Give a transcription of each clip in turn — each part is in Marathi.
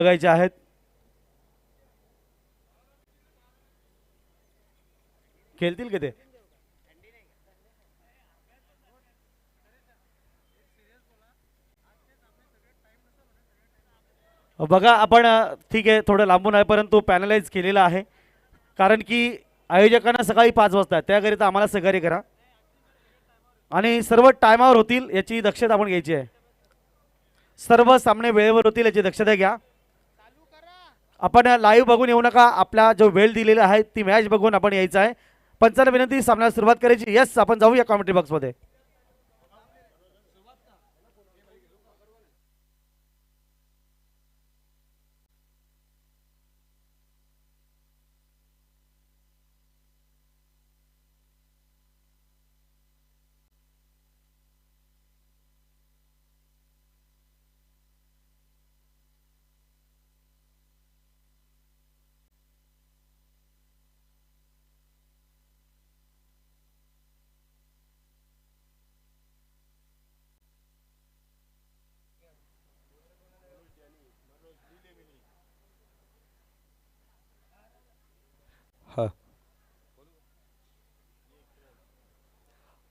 बघायचे आहेत। खेळतील का ते? बघा आपण ठीक आहे थोडं लांबून आहे परंतु पॅनलाइज केलेलं आहे कारण की आयोजकांना सकाळी 5 वाजता त्याकरिता आम्हाला सहकार्य करा आणि सर्व टायमावर होतील याची दक्षता आपण घ्यायची आहे। सर्व सामने वेळेवर होतील याची दक्षता घ्या। आपण लाईव्ह बघून येऊ नका, आपला जो वेळ दिलेला आहे ती मॅच बघून आपण यायचं आहे। पंचांना विनंती सामन्याला सुरुवात करायची। यस आपण जाऊया कमेंट्री बॉक्स मध्ये।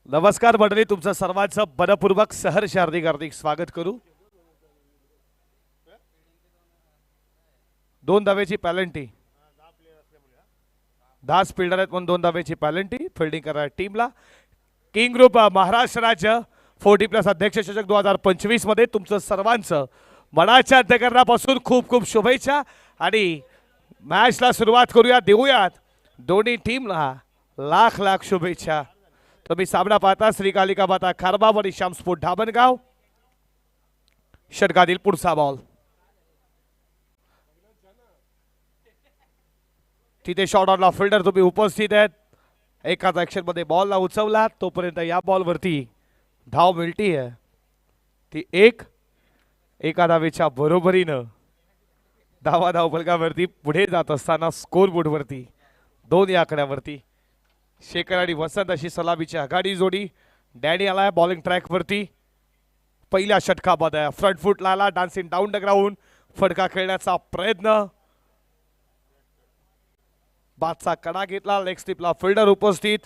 नमस्कार मंडळी, तुमचं सर्वांचं मनपूर्वक सहर्ष हार्दिक हार्दिक स्वागत करू। 2 धावेची पॅलेंटी, 10 फिल्डर आहेत म्हणून 2 धावेची पॅलेंटी फिल्डिंग करा टीमला। किंग ग्रुप महाराष्ट्र राज्य 40+ अध्यक्ष चषक 2025 मध्ये तुमचं सर्वांचं मनाच्या अंतःकरणापासून खूप खूप शुभेच्छा आणि मॅचला सुरुवात करूया, देऊयात दोन्ही टीमला लाख लाख शुभेच्छा। तुम्ही सामना पाहता श्रीकालिका माता खारबाव आणि श्याम स्पोर्ट धामणगाव। षटकातील पुढचा बॉल तिथे शॉट ऑनला फिल्डर तुम्ही उपस्थित आहेत। एकाच ऍक्शन मध्ये बॉलला उचवला तोपर्यंत या बॉलवरती धाव मिळती आहे ती एका धावेच्या बरोबरीनं धाव फलकावरती पुढे जात असताना स्कोर बोर्डवरती 2 या आकड्यावरती शेखर आणि वसंत अशी सलामीची आघाडी जोडी। डॅनी आलाय बॉलिंग ट्रॅक वरती, पहिल्या षटकामध्ये फ्रंट फुट आला, डान्सिंग डाऊन द ग्राउंड फटका खेळण्याचा प्रयत्न, बादचा कडा घेतला, लेग स्टिपला फिल्डर उपस्थित,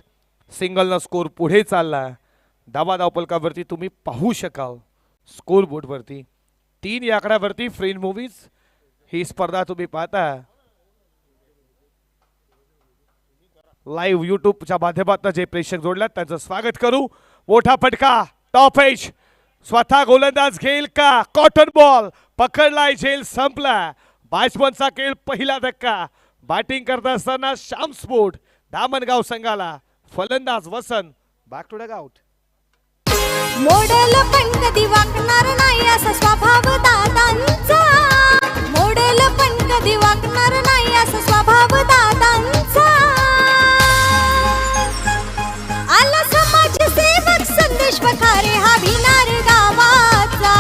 सिंगल न स्कोर पुढे चालला। धाव फलकावरती तुम्ही पाहू शकाल स्कोर बोर्ड वरती 3 या आकड्यावरती फ्रेंड मूवीज ही स्पर्धा तुम्ही पाहता लाईव्ह यूट्यूबच्या माध्यमातून जे प्रेक्षक जोडल्यात त्यांचं स्वागत करू। मोठा फटका टॉप एज, स्वतः गोलंदाज घेईल का? कॉटन बॉल पकडलाय, झेल संपला, बॅट्समनचा खेळ पहिला धक्का। बॅटिंग करत असताना श्याम स्पोर्ट धामणगाव संघाला फलंदाज Vasant back to the out. Model पण कधी वाकणार नाही असा स्वभाव दादांचा, मॉडेल पण कधी वाकणार नाही असा स्वभाव दादांचा। आला समाज सेवक संदेश वखारे हा भिनार गावाचा,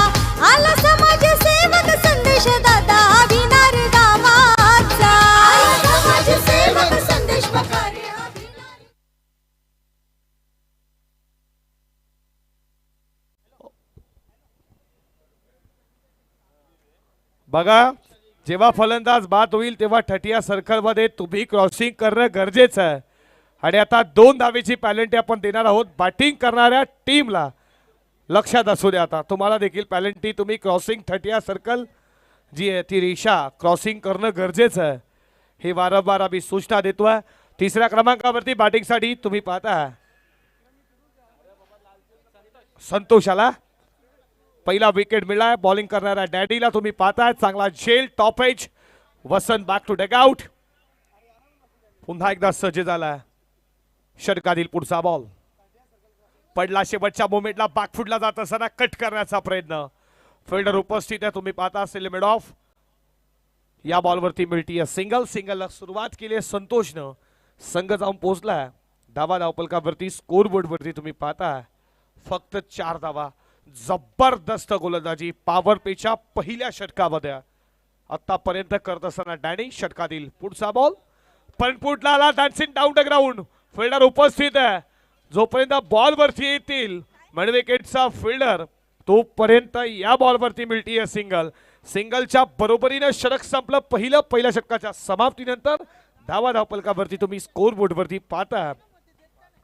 आला समाज सेवक संदेश दादा हा भिनार गावाचा, आला समाज सेवक संदेश वखारे हा भिनार। बघा जेव्हा फलंदाज बाद होईल तेव्हा ठटिया सर्कल मध्ये तुम्ही क्रॉसिंग करणं गरजेचं आहे आणि आता 2 धावेची पॅलेंटी आपण देणार आहोत बॅटिंग करणाऱ्या टीमला। लक्षात असू द्या आता तुम्हाला देखील पॅलेंटी तुम्ही क्रॉसिंग ठटिया सर्कल जी आहे ती रेषा क्रॉसिंग करणं गरजेचं आहे, हे वारंवार आम्ही सूचना देतोय। 3ऱ्या क्रमांकावरती बॅटिंगसाठी तुम्ही पाहता संतोष आला, पहिला विकेट मिळाला। बॉलिंग करणाऱ्या डॅडीला तुम्ही पाहताय चांगला झेल top edge, Vasant back to dugout, पुन्हा एकदा सज्ज झाला। षटकातील पुढचा बॉल पडला, शेवटच्या मोमेंटला बॅकफुटला जात असताना कट करण्याचा प्रयत्न, फिल्डर उपस्थित आहे तुम्ही पाहता लिमिट ऑफ। या बॉलवरती मिळती सिंगल, सिंगलला सुरुवात केली संतोषनं, संघ जाऊन पोहोचला धाव फलकावरती स्कोर बोर्ड वरती तुम्ही पाहता फक्त 4 धावा। जबरदस्त गोलंदाजी पॉवर पेच्या पहिल्या षटकामध्ये आतापर्यंत करत असताना डॅनी। षटकातील पुढचा बॉल पणपुटला आला, dancing down the ground fielder उपस्थित आहे, जोपर्यंत बॉल वरती येतील मिड विकेटचा फिल्डर तोपर्यंत या बॉल वरती मिळतीये सिंगल। सिंगलच्या बरोबरीने षटक संपलं पहिल्या षटकाच्या समाप्तीनंतर धावा धावपलकावरती तुम्ही स्कोर बोर्डवरती पाहता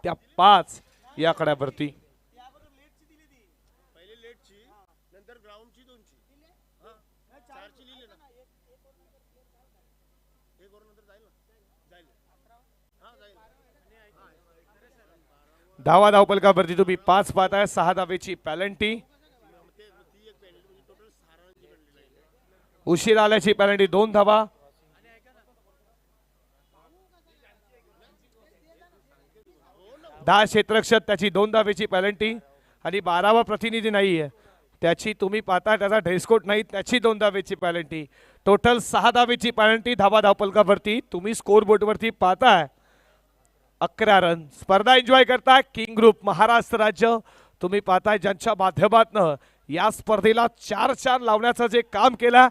त्या 5 या आकड्यावरती धावा धावपलकावरती तुम्ही 5 पाहताय 6 धावेची पॅलेंटी उशीर आल्याची पॅलेंटी 2 धावा 10 क्षेत्ररक्षक त्याची 2 धावेची पॅलेंटी आणि 12वा प्रतिनिधी नाहीये त्याची तुम्ही पाहता त्याचा ड्रेसकोट नाही त्याची 2 धावेची पॅलेंटी टोटल 6 धावेची पॅलेंटी धावा धावपलकावरती तुम्ही स्कोर बोर्डवरती पाहताय 11 रन स्पर्धा एन्जॉय करताय किंग ग्रुप महाराष्ट्र राज्य तुम्ही पाहताय ज्यांच्या माध्यमातून या स्पर्धेला 4-4 लावण्याचं जे काम केलं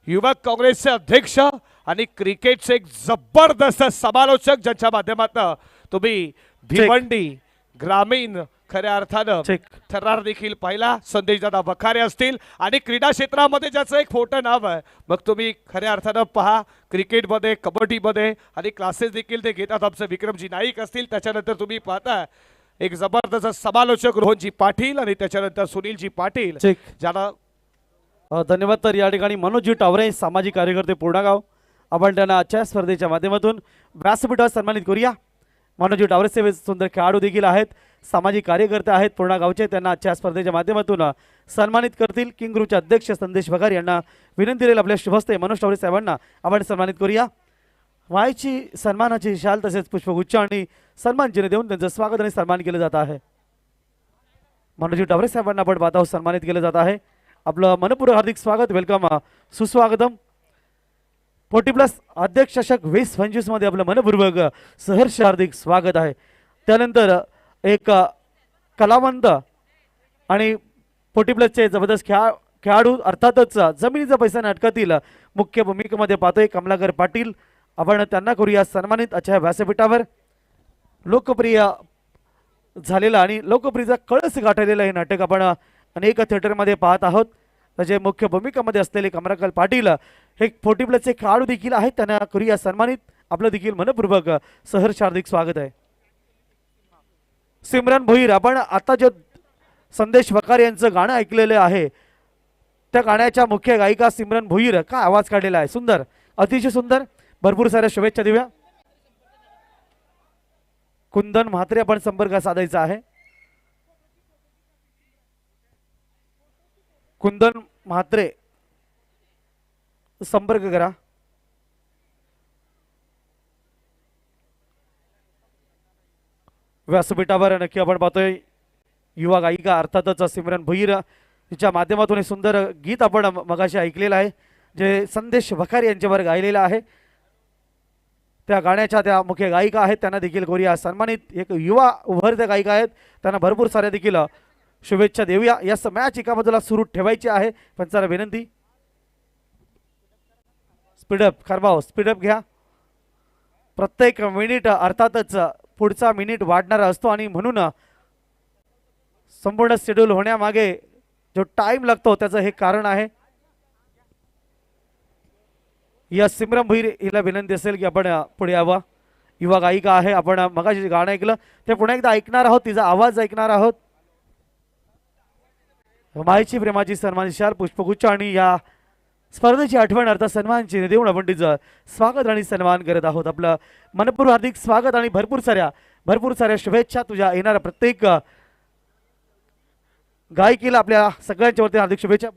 युवक काँग्रेसचे अध्यक्ष आणि क्रिकेटचे एक जबरदस्त समालोचक ज्यांच्या माध्यमातून तुम्ही भिवंडी ग्रामीण खऱ्या अर्थानं थरार देखील पाहिला संदेशदादा वखारे असतील आणि क्रीडा क्षेत्रामध्ये ज्याचं एक मोठं नाव आहे मग तुम्ही खऱ्या अर्थानं पहा क्रिकेटमध्ये कबड्डीमध्ये आणि क्लासेस देखील ते घेतात आमचे विक्रमजी नाईक असतील त्याच्यानंतर तुम्ही पाहता एक जबरदस्त समालोचक रोहनजी पाटील आणि त्याच्यानंतर सुनीलजी पाटील ज्याला धन्यवाद. तर या ठिकाणी मनोजजी टावरे सामाजिक कार्यकर्ते पूर्णगाव आपण त्यांना आजच्या स्पर्धेच्या माध्यमातून व्यासपीठावर सन्मानित करूया. मनोजजी टावरे सेवे सुंदर खेळाडू देखील आहेत सामाजिक कार्यकर्ते आहेत पूर्णा गावचे त्यांना आजच्या स्पर्धेच्या माध्यमातून सन्मानित करतील. किंग ग्रुपचे अध्यक्ष संदेश वखारे यांना विनंती राहील आपल्या शुभहस्ते मनोज टावरे साहेबांना आपण सन्मानित करूया. मायची सन्मानाची शाल तसेच पुष्पगुच्छ आणि सन्मान चिन्ह देऊन त्यांचं स्वागत आणि सन्मान केलं जात आहे. मनोजजी टावरे साहेबांना आपण पाहता सन्मानित केलं जात आहे. आपलं मनपूर्वक हार्दिक स्वागत वेलकम सुस्वागतम. 40+ अध्यक्ष चषक 2025 मध्ये आपलं मनपूर्वक सहर्ष हार्दिक स्वागत आहे. त्यानंतर एक कलावंत आणि 40+चे जबरदस्त खेळाडू अर्थातच जमिनीचा पैसा नाटकातील मुख्य भूमिकेमध्ये पाहतोय कमलाकर पाटील आपण त्यांना करूया सन्मानित. आजच्या व्यासपीठावर लोकप्रिय झालेला आणि लोकप्रियचा कळस गाठलेलं हे नाटक आपण अनेक थिएटरमध्ये पाहत आहोत. त्याचे मुख्य भूमिकेमध्ये असलेले कमलाकर पाटील हे 40+चे खेळाडू देखील आहेत त्यांना करूया सन्मानित. आपलं देखील मनपूर्वक सहर्ष हार्दिक स्वागत आहे. सिमरन भोईर आपण आता जे संदेश वखारे यांचं गाणं ऐकलेलं आहे त्या गाण्याच्या मुख्य गायिका सिमरन भोईर काय आवाज काढलेला आहे सुंदर अतिशय सुंदर भरपूर साऱ्या शुभेच्छा देऊया. कुंदन म्हात्रे आपण संपर्क साधायचा आहे. कुंदन म्हात्रे संपर्क करा. व्यासपीठावर नक्की आपण पाहतोय युवा गायिका अर्थातच सिमरन भोईर तिच्या माध्यमातून हे सुंदर गीत आपण मगाशी ऐकलेलं आहे जे संदेश वखारे यांच्यावर गायलेलं आहे. त्या गाण्याच्या त्या मुख्य गायिका आहेत त्यांना देखील करूया सन्मानित. एक युवा उभरत्या गायिका आहेत त्यांना भरपूर साऱ्या देखील शुभेच्छा देऊया. या मॅच एका बाजूला सुरू ठेवायची आहे पण चला विनंती स्पीडअप खरबाव स्पीडअप घ्या. प्रत्येक मिनिट अर्थातच पुढचा मिनिट वाढणारा असतो आणि म्हणून संपूर्ण शेड्यूल होण्यामागे जो टाइम लागतो त्याचं हे कारण आहे. या सिमरन भोईर हिला विनंती असेल की आपण पुढे यावं. युवा गायिका आहे आपण मगाशी गाणं ऐकलं ते पुन्हा एकदा ऐकणार आहोत तिचा आवाज ऐकणार आहोत. मायची प्रेमाची सन्मान शाल पुष्पगुच्छ आणि या स्पर्धेची आठवण अर्थ सन्मानची देऊन आपण तिचं स्वागत आणि सन्मान करत आहोत. आपलं मनपूर्वक हार्दिक स्वागत आणि भरपूर साऱ्या शुभेच्छा तुझ्या येणाऱ्या प्रत्येक गायकीला आपल्या सगळ्यांच्या वरती हार्दिक शुभेच्छा.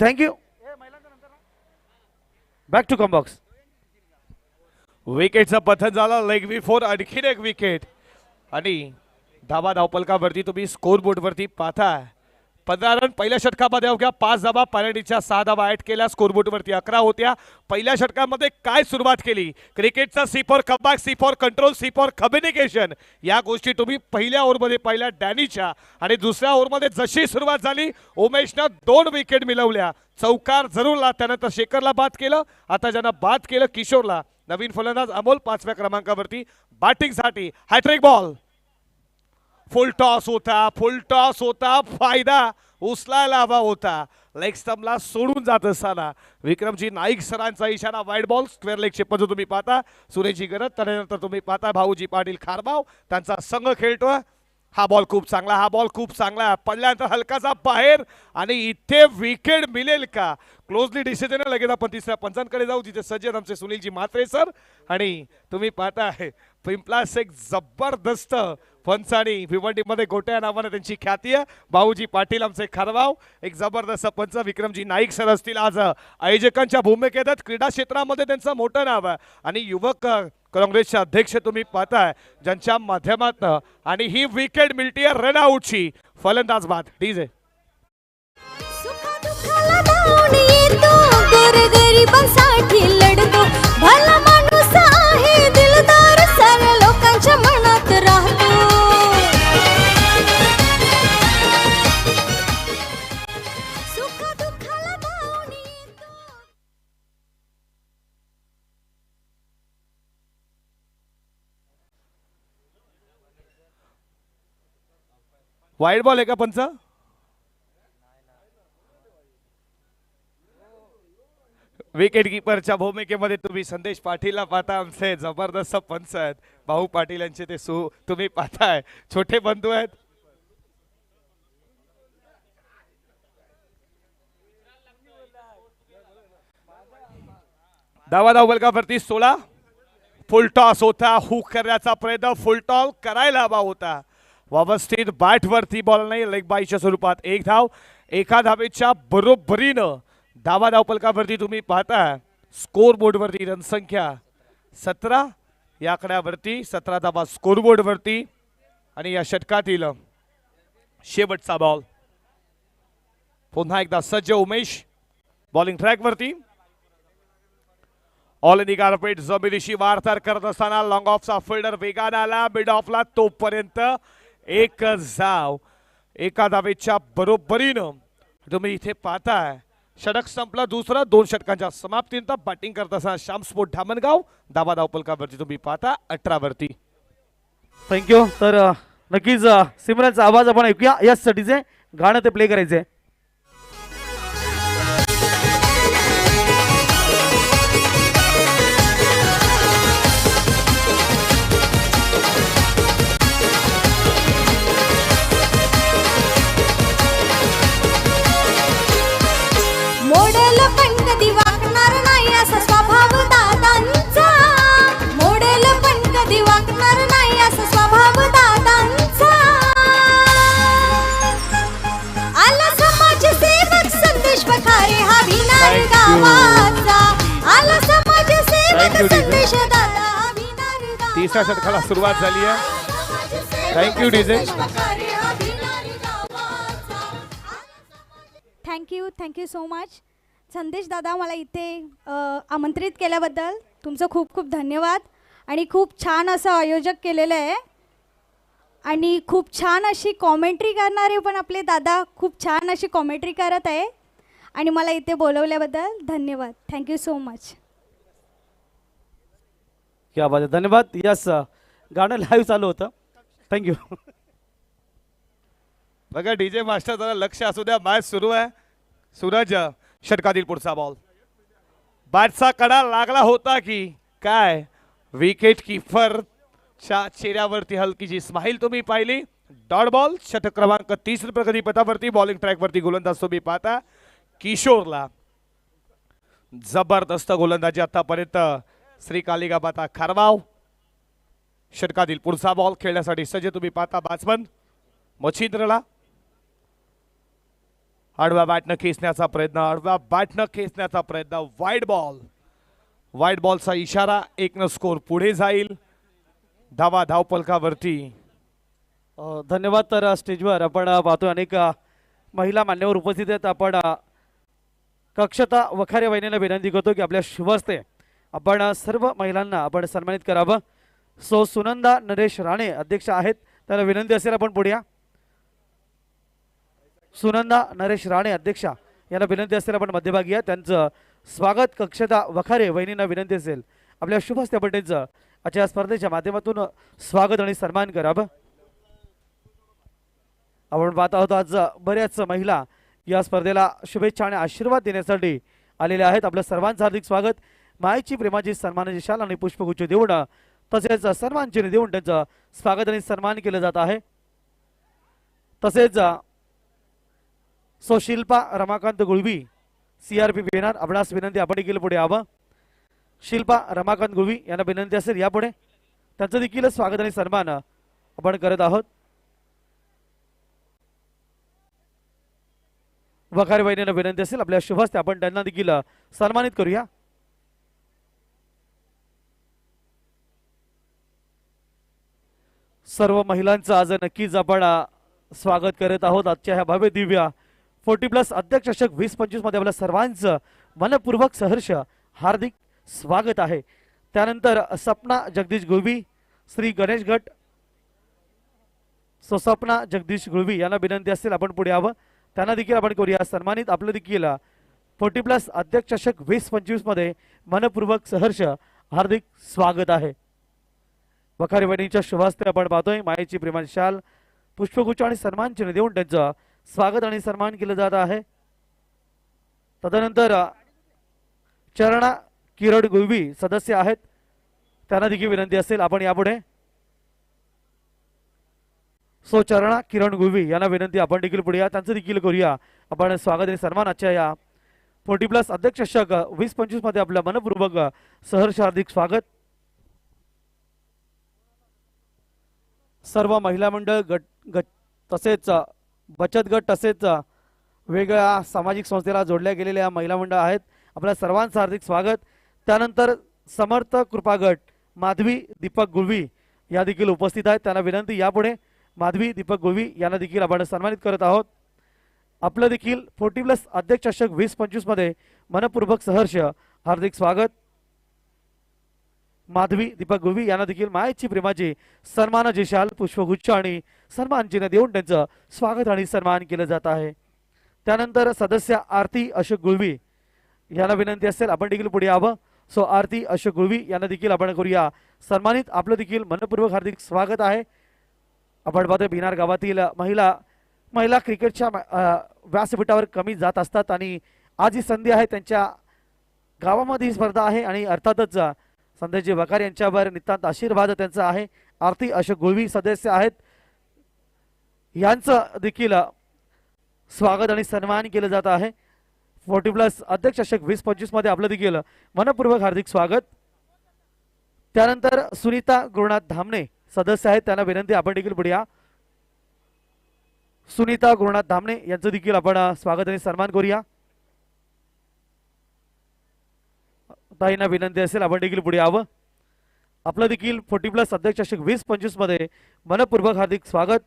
थँक्यू. Back to comebacks. विकेटचं पतन झालं लेग बिफोर आणखीन एक विकेट आणि धावा धावपलकावरती तुम्ही स्कोर बोर्डवरती पाहताय 15 रन पहिल्या षटकामध्ये अवघ्या 5 धावा पॅलेंटीच्या 6 धावा ऍड केल्या स्कोर बोर्डवरती 11 होत्या. पहिल्या षटकामध्ये काय सुरुवात केली क्रिकेटचा C for comeback C for control C for communication या गोष्टी तुम्ही पहिल्या ओव्हरमध्ये पाहिल्या डॅनीच्या आणि दुसऱ्या ओव्हरमध्ये जशी सुरुवात झाली उमेशनं 2 विकेट मिळवल्या. चौकार जरूरला त्यानंतर शेखरला बाद केलं आता ज्यांना बाद केलं किशोरला. नवीन फलंदाज अमोल 5व्या क्रमांकावरती बॅटिंगसाठी हॅट्रिक बॉल फुल टॉस होता फायदा उचलायला हवा होता. लेग स्टंपला सोडून जात असताना विक्रमजी नाईक सरांचा इशारा. Wide ball square leg shape जो तुम्ही पाहता सुरेशजी गरज. त्यानंतर तुम्ही पाहता भाऊजी पाटील खारबाव त्यांचा संघ खेळतोय. हा बॉल खूप चांगला पडल्यानंतर हलकासा बाहेर आणि इथे विकेट मिळेल का? क्लोजली डिसिजन लगेच आपण तिसऱ्या पंचांकडे जाऊ जिथे सज्जन आमचे सुनीलजी म्हात्रे सर आणि तुम्ही पाहताय पिंपलास एक जबरदस्त पंच आणि भिवंडीमध्ये गोट्या नावाने त्यांची ख्याती आहे. भाऊजी पाटील आमचे खारबाव एक जबरदस्त पंच. विक्रमजी नाईक सर असतील आज आयोजकांच्या भूमिकेत आहेत. क्रीडा क्षेत्रामध्ये त्यांचं मोठं नाव आहे आणि युवक काँग्रेसचे अध्यक्ष तुम्ही पाहताय ज्यांच्या माध्यमातून आणि ही विकेट मिळतीये रनआउटची. फलंदाज बाद डीजे. सुखादुःखाला धावून येतो, गोरगरिबांसाठी लढतो, भला माणूस आहे दिलदार, साऱ्या लोकांच्या मनात राहतो. सुखादुःखाला धावून येतो. वाईड बॉल आहे का पंच? विकेट कीपरच्या भूमिकेमध्ये तुम्ही संदेश पाटीलला पाहता. आमचे जबरदस्त पंच आहेत भाऊ पाटील यांचे ते तुम्ही पाहताय छोटे बंधू आहेत. धाव बलकावरती 16. फुल टॉस होता. हुक करण्याचा प्रयत्न फुल टॉस करायला हवा होता. व्यवस्थित बॅट वरती बॉल नाही लेग बायच्या स्वरूपात एक धाव. एका धावेच्या बरोबरीनं धाव पलकावरती तुम्ही पाहता स्कोर बोर्डवरती रनसंख्या 17 या आकड्यावरती 17 धावा स्कोर बोर्डवरती आणि या षटकातील शेवटचा बॉल. पुन्हा एकदा सज्ज उमेश बॉलिंग ट्रॅकवरती. ऑल इन गारपेट जमिनीशी वार्तार करत असताना लॉंग ऑफचा फिल्डर वेगाने आला मिड ऑफला तोपर्यंत एक धाव एका धावेच्या बरोबरीनं तुम्ही इथे पाहताय. षटक संपला दुसरा. 2 षटकांच्या समाप्तीनंतर बॅटिंग करत असताना श्याम स्पोर्ट धामणगाव धावा धावपलकावरती तुम्ही पाहता 18 वरती. थँक्यू. तर नक्कीच सिमरनचा आवाज आपण ऐकूया. यासाठीचे गाणं ते प्ले करायचे. मोडेल पण कधी वाकणार नाही असा स्वभाव दादांचा. मोडेल पण कधी वाकणार नाही असा स्वभाव दादांचा. आला समाजसेवक संदेश बखारे हा भिनार गावाचा. आला समाजसेवक संदेश दादा हा भिनार गावाचा. तिसऱ्या षटकाला सुरुवात झाली आहे. Thank you DJ. Thank you so much संदेश दादा. मला इथे आमंत्रित केल्याबद्दल तुमचं खूप खूप धन्यवाद. आणि खूप छान असं आयोजक केलेलं आहे आणि खूप छान अशी कॉमेंट्री करणारे पण आपले दादा खूप छान अशी कॉमेंट्री करत आहे आणि मला इथे बोलवल्याबद्दल धन्यवाद. Thank you so much. क्या बात आहे. धन्यवाद. यस गाणं लाईव्ह चालू होतं. थँक्यू. बघा डीजे मास्टर जरा लक्ष असू द्या. मॅच सुरू आहे. सूरज षटकातील पुढचा बॉल. बॅटचा कडा लागला होता की काय? विकेट कीपरच्या चेहऱ्यावरती हलकीची स्माईल तुम्ही पाहिली. Dot ball. षटक क्रमांक 30 प्रगती पथावरती बॉलिंग ट्रॅकवरती गोलंदाज तुम्ही पाहता किशोरला. जबरदस्त गोलंदाजी आतापर्यंत श्री कालिगाबाता खारबाव. षटकातील पुढचा बॉल खेळण्यासाठी सज्ज तुम्ही पाहता बॅट्समन मच्छिंद्रला. आडव्या बॅटनं खेचण्याचा प्रयत्न. वाईड बॉलचा इशारा. 1 स्कोर पुढे जाईल. धावा धावपलकावरती. धन्यवाद. तर स्टेजवर आपण पाहतोय अनेक महिला मान्यवर उपस्थित आहेत. आपण कक्षता वखारे वहिनीला विनंती करतो की आपल्या शुभ हस्ते आपण सर्व महिलांना आपण सन्मानित करावं. सो सुनंदा नरेश राणे अध्यक्ष आहेत. त्याला विनंती असेल आपण पुढे या. सुनंदा नरेश राणे अध्यक्षा यांना विनंती असेल आपण मध्यभागी या. त्यांचं स्वागत कक्षता वखारे वहिनींना विनंती असेल आपल्या शुभ हस्ते आपण त्यांचं आजच्या स्पर्धेच्या माध्यमातून स्वागत आणि सन्मान करावं. आपण पाहत आहोत आज बऱ्याच महिला या स्पर्धेला शुभेच्छा आणि आशीर्वाद देण्यासाठी आलेल्या आहेत. आपल्या सर्वांचं हार्दिक स्वागत. मायेची प्रेमाची सन्मानाची शाल आणि पुष्पगुच्छ देऊन तसेच सन्मान चिन्ह देऊन त्यांचं स्वागत आणि सन्मान केलं जात आहे. तसेच शिल्पा रमाकांत गुळवी CRP येणार. आपणास विनंती आपण देखील पुढे यावं. शिल्पा रमाकांत गुळवी यांना विनंती असेल यापुढे त्यांचं देखील स्वागत आणि सन्मान आपण करत आहोत. वखारे वहिनींना विनंती असेल आपल्या शुभ हस्ते आपण त्यांना देखील सन्मानित करूया. सर्व महिलांचं आज नक्कीच आपण स्वागत करत आहोत. आजच्या ह्या भव्य दिव्य 40+ अध्यक्ष चषक 2025 मध्ये आपल्या सर्वांचं मनपूर्वक सहर्ष हार्दिक स्वागत आहे. त्यानंतर सपना जगदीश गुळवी श्री गणेश गट सपना जगदीश गुळवी यांना विनंती असेल आपण पुढे यावं. त्यांना देखील आपण करूया सन्मानित. आपलं देखील 40+ अध्यक्ष चषक 2025 मध्ये मनपूर्वक सहर्ष हार्दिक स्वागत आहे. वखारे वहिनीच्या शुभास्ते आपण पाहतोय मायेची प्रेमाची शाल पुष्पगुच्छ आणि सन्मान चिन्ह देऊन त्यांचं स्वागत आणि सन्मान केलं जात आहे. तदनंतर चरणा किरण गुळवी सदस्य आहेत. त्यांना देखील विनंती असेल आपण यापुढे. चरणा किरण गुळवी यांना विनंती आपण देखील पुढे या. त्यांचं देखील करूया आपण स्वागत आणि सन्मान. आजच्या या 40+ अध्यक्ष चषक 2025 मध्ये आपलं मनपूर्वक सहर्ष हार्दिक स्वागत. सर्व महिला मंडळ गट तसेच बचत गट तसेच वेगळ्या सामाजिक संस्थेला जोडल्या गेलेल्या महिला मंडळ आहेत. आपल्या सर्वांचं हार्दिक स्वागत. त्यानंतर समर्थ कृपा गट माधवी दीपक गुळवी या देखील उपस्थित आहेत. त्यांना विनंती यापुढे माधवी दीपक गुळवी यांना देखील आपण सन्मानित करत आहोत. आपलं देखील 40+ अध्यक्ष चषक 2025 मध्ये मनपूर्वक सहर्ष हार्दिक स्वागत. माधवी दीपक गुळवी यांना देखील मायेची प्रेमाची सन्मानाची शाल पुष्पगुच्छ आणि सन्मान चिन्ह देऊन त्यांचं स्वागत आणि सन्मान केलं जात आहे. त्यानंतर सदस्य आरती अशोक गुळवी यांना विनंती असेल आपण देखील पुढे यावं. आरती अशोक गुळवी यांना देखील आपण करूया सन्मानित. आपलं देखील मनपूर्वक हार्दिक स्वागत आहे. आपण पाहतोय भिनार गावातील महिला क्रिकेटच्या व्यासपीठावर कमी जात असतात आणि आज ही संधी आहे. त्यांच्या गावामध्ये ही स्पर्धा आहे आणि अर्थातच संदेशजी वखार यांच्यावर नितांत आशीर्वाद त्यांचा आहे. आरती अशोक गुळवी सदस्य आहेत. यांचं देखील स्वागत आणि सन्मान केलं जात आहे. 40+ अध्यक्ष चषक 2025 मध्ये आपलं देखील मनपूर्वक हार्दिक स्वागत. त्यानंतर सुनीता गुरुनाथ धामणे सदस्य आहेत. त्यांना विनंती आपण देखील पुढे या. सुनीता गुरुनाथ धामणे यांचं देखील आपण स्वागत आणि सन्मान करूया. ताईंना विनंती असेल आपण देखील पुढे यावं. आपलं देखील 40+ अध्यक्ष चषक 2025 मध्ये मनपूर्वक हार्दिक स्वागत.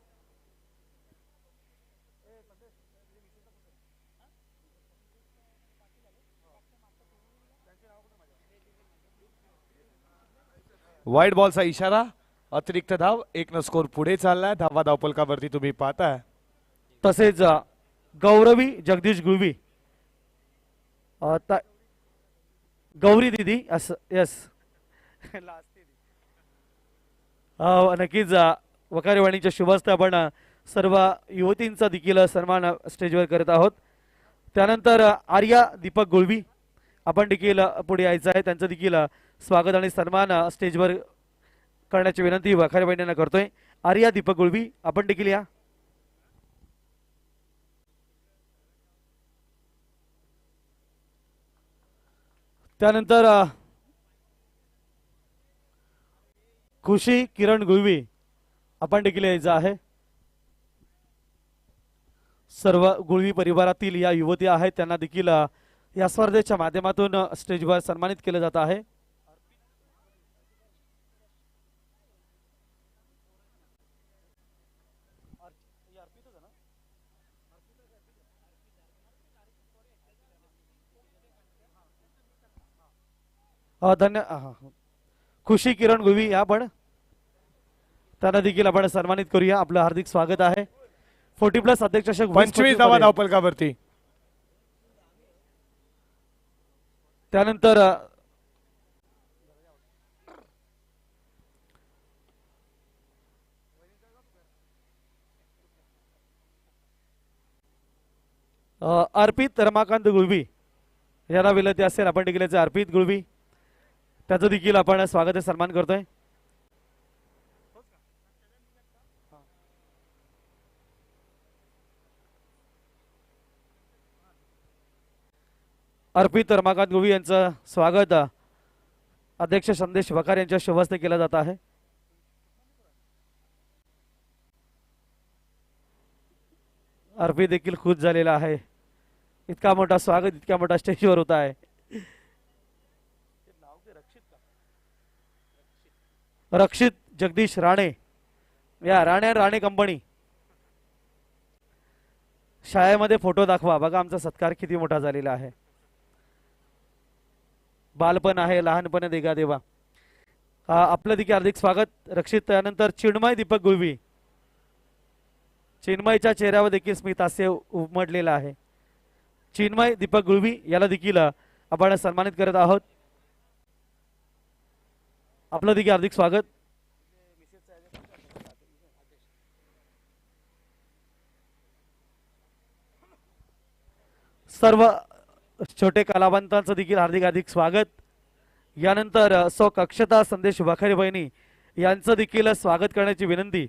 वाईट बॉलचा इशारा. अतिरिक्त धाव. 1 स्कोर पुढे चाललाय. धावा धावपलकावरती तुम्ही पाहताय. तसेच गौरवी जगदीश गुळवी गौरी दीदी यस नक्कीच वखारे वाणीच्या शुभस्ते आपण सर्व युवतींचा देखील सन्मान स्टेजवर करत आहोत. त्यानंतर आर्या दीपक गुळवी आपण देखील पुढे यायचं आहे. त्यांचं देखील स्वागत आणि सन्मान स्टेजवर करण्याची विनंती वखारे वाणींना करतोय. आर्या दीपक गुळवी आपण देखील या. त्यानंतर खुशी किरण गुळवी आपण देखील यायचं आहे. सर्व गुळवी परिवारातील या युवती आहेत. त्यांना देखील या स्पर्धेच्या माध्यमातून स्टेजवर सन्मानित केलं जात आहे. खुशी किरण गुळवी या पण त्यांना देखील आपण सन्मानित करूया. आपलं हार्दिक स्वागत आहे. 40+ अध्यक्ष चषक 25 धावा धावपलकावरती. त्यानंतर अर्पित रमाकांत गुळवी याला विनंती असेल आपण देखील याचे अर्पित गुळवी त्याचं देखील आपण स्वागत सन्मान करतोय. अर्पित रमाकांत गुळवी यांचं स्वागत अध्यक्ष संदेश वकार यांच्या शुभ हस्ते केलं जात आहे. अर्पित देखील खुश झालेला आहे. इतका मोठा स्वागत इतक्या मोठा स्टेजवर होता आहे. रक्षित जगदीश राणे या राणे कंपनी शाळेमध्ये फोटो दाखवा. बघा आमचा सत्कार किती मोठा झालेला आहे. बालपण आहे लहानपण देगा देवा. आपलं देखील हार्दिक स्वागत. रक्षित त्यानंतर चिन्मय दीपक गुळवी. चिन्मयच्या चेहऱ्यावर देखील स्मितहास्य उमटलेलं आहे. चिन्मय दीपक गुळवी याला देखील आपण सन्मानित करत आहोत. आपलं देखील हार्दिक स्वागत. सर्व छोटे कलावंतांचं देखील हार्दिक हार्दिक स्वागत. यानंतर सौ कक्षता संदेश वखारे बहिणी यांचं देखील स्वागत करण्याची विनंती.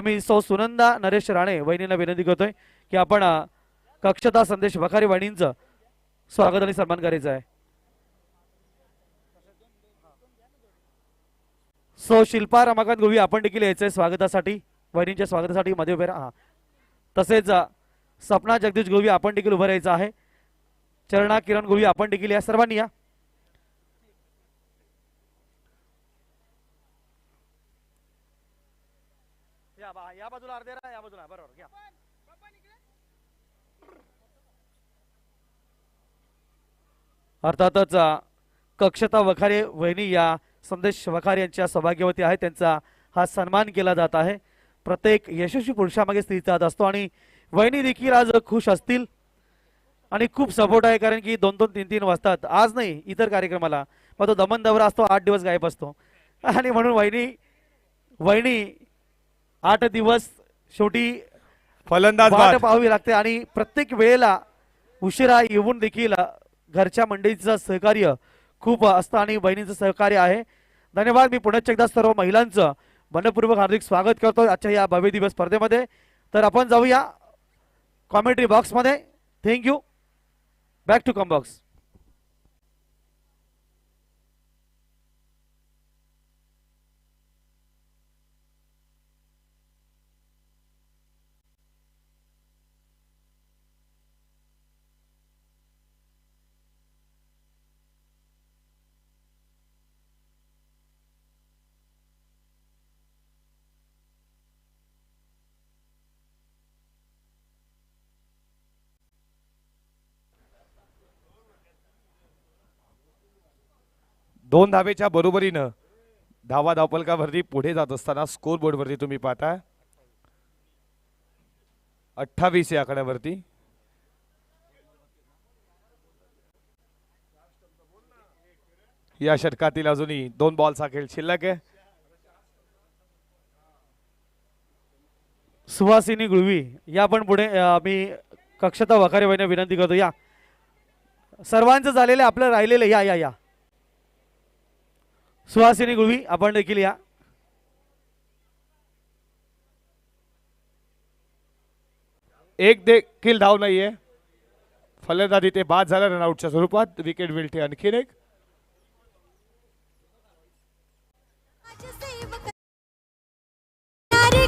मी सौ सुनंदा नरेश राणे वहिनींना विनंती करतोय की आपण कक्षता संदेश वखारे बहिणींचं स्वागत आणि सन्मान करायचं आहे. सौ शिल्पा रमाकांत गुळवी आपण देखील यायचंय स्वागतासाठी. वहिनींच्या स्वागतासाठी मध्ये उभे राहा. तसेच सपना जगदीश गुळवी आपण देखील उभं राहायचं आहे. चरणा किरण गुळवी आपण देखील या. सर्वांनी या. या बाजूला अर्धे राहा या बाजूला बरोबर घ्या. अर्थातच कक्षता वखारे वहिनी या संदेश वखारे यांच्या सौभाग्यवती आहेत. त्यांचा हा सन्मान केला जात आहे. प्रत्येक यशस्वी पुरुषामागे स्त्रीचा हात असतो आणि वहिनी देखील आज खुश असतील आणि खूप सपोर्ट आहे. कारण की 2-2, 3-3 वाजतात. आज नाही इतर कार्यक्रमाला मग तो दमन दौरा असतो. 8 दिवस गायब असतो आणि म्हणून वहिनी 8 दिवस शेवटी फलंदाज वाट पाहावी लागते आणि प्रत्येक वेळेला उशिरा येऊन देखील घरच्या मंडळीचं सहकार्य खूप असतं आणि बहिणीचं सहकार्य आहे. धन्यवाद. मी पुन्हा एकदा सर्व महिलांचं मनपूर्वक हार्दिक स्वागत करतो आजच्या या भव्य दिवस स्पर्धेमध्ये. तर आपण जाऊया कॉमेंट्री बॉक्स मध्ये. Thank you. Back to com box. दोन धावेच्या बरोबरीनं धावा धावपलकावरती पुढे जात असताना स्कोर बोर्ड वरती तुम्ही पाहताय 28 या आकड्यावरती. या षटकातील अजूनही 2 बॉल्स हा खेळ शिल्लक आहे. सुहासिनी गुळवी या पण पुढे मी कक्षता वखारे वहिनी विनंती करतो. या सर्वांचं झालेलं आपलं राहिलेलं. या या या सुहासिनी गुळवी आपण देखील या. एक देखील धाव नाहीये. फलंदाजी ते बाद झाला रनआउटच्या स्वरूपात. विकेट मिळते आणखीन एक.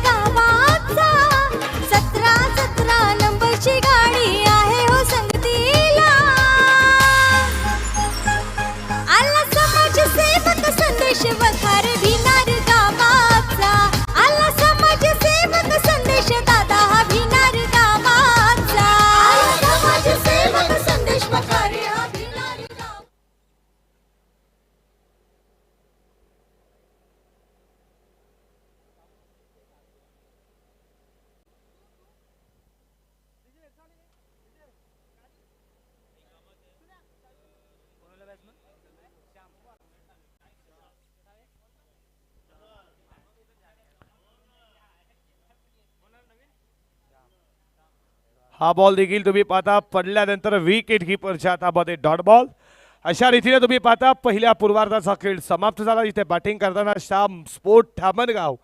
गावाचा 17 नंबरची गाडी आहे हो संगतीला. आला समाजसेवक संदेश वखारे भिनार गावाचा. आला समाजसेवक संदेश दादा हा भिनार गावाचा. आला समाजसेवक संदेश वखारे हा भिनार गाव. हा बॉल देखील तुम्ही पाहता पडल्यानंतर विकेट कीपरच्या हातामध्ये डॉट बॉल. अशा रीतीने तुम्ही पाहता पहिल्या पूर्वार्धाचा खेळ समाप्त झाला. इथे बॅटिंग करताना श्याम स्पोर्ट धामणगाव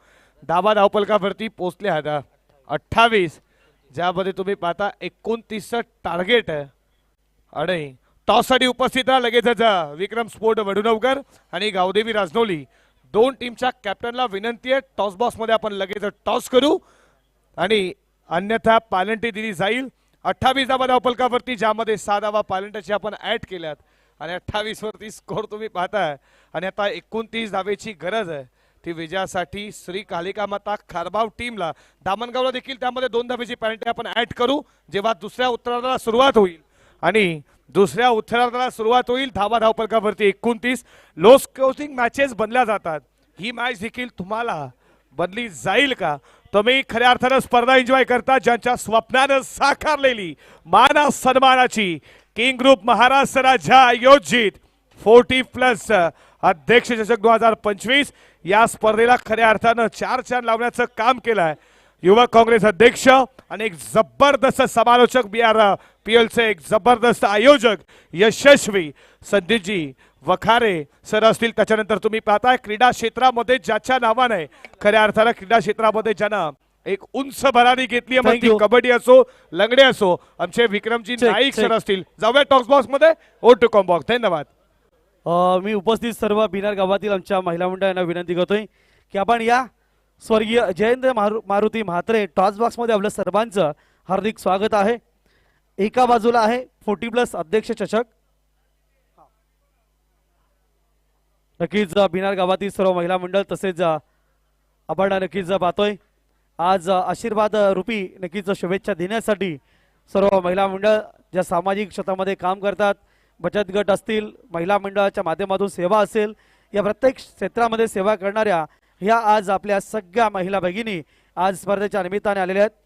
धावा धावपलकावरती पोहोचले आहेत 28, ज्यामध्ये तुम्ही पाहता 29चं टार्गेट आहे. आणि टॉससाठी उपस्थित आहे लगेचच विक्रम स्पोर्ट वडुनवकर आणि गावदेवी राजनोली. दोन टीमच्या कॅप्टनला विनंती आहे टॉस बॉक्स मध्ये आपण लगेच टॉस करू आणि अन्यथा पॅनल्टी दिली जाईल. 28 धावा धावपलकावरती, ज्यामध्ये 6 धावा पॅनल्टीची आपण ऍड केल्यात आणि 28 वरती स्कोर तुम्ही पाहताय. आणि आता 29 धावेची गरज आहे ती विजयासाठी श्री कालिका माता खारबाव टीमला. दामणगावला देखील त्यामध्ये 2 धावेची पॅनल्टी आपण ऍड करू जेव्हा दुसऱ्या उत्तरार्धाला सुरुवात होईल. आणि दुसऱ्या उत्तरार्धाला सुरुवात होईल. धावा धावपलकावरती 29. लो स्कोरिंग मॅचेस बनल्या जातात. ही मॅच देखील तुम्हाला बदली जाईल का? तुम्ही खऱ्या अर्थानं स्पर्धा एन्जॉय करता. ज्यांच्या स्वप्नानं साकारलेली मान सन्मानाची किंग ग्रुप महाराष्ट्र राज्य आयोजित 40+ अध्यक्ष चषक 2025 या स्पर्धेला खऱ्या अर्थानं 4 चांद लावण्याचं काम केलंय युवक काँग्रेस अध्यक्ष आणि एक जबरदस्त समालोचक BRPL चे एक जबरदस्त आयोजक यशस्वी संदीपजी वखारे सर असतील. त्याच्यानंतर तुम्ही पाहताय क्रीडा क्षेत्रामध्ये ज्याच्या नावाने खऱ्या अर्थानं क्रीडा क्षेत्रामध्ये ज्यानं एक उंच भरारी घेतली मग ती कबड्डी असो लंगडे असो, आमचे विक्रमजी नाईक सर असतील. जाऊया टॉक्स बॉक्स मध्ये. ओ टू कॉम बॉक्स. धन्यवाद. मी उपस्थित सर्व बिनार गावातील आमच्या महिला मंडळांना विनंती करतोय की आपण या स्वर्गीय जयेंद्र मारुती म्हात्रे टॉस बॉक्स मध्ये आपलं सर्वांचं हार्दिक स्वागत आहे. एका बाजूला आहे 40+ अध्यक्ष चषक. नक्कीच बिनार गावातील सर्व महिला मंडळ तसेच आपण नक्कीच पाहतोय आज आशीर्वाद रूपी नक्कीच शुभेच्छा देण्यासाठी सर्व महिला मंडळ ज्या सामाजिक क्षेत्रामध्ये काम करतात, बचत गट असतील, महिला मंडळाच्या माध्यमातून सेवा असेल, या प्रत्येक क्षेत्रामध्ये सेवा करणाऱ्या ह्या आज आपल्या सगळ्या महिला भगिनी आज स्पर्धेच्या निमित्ताने आलेल्या आहेत.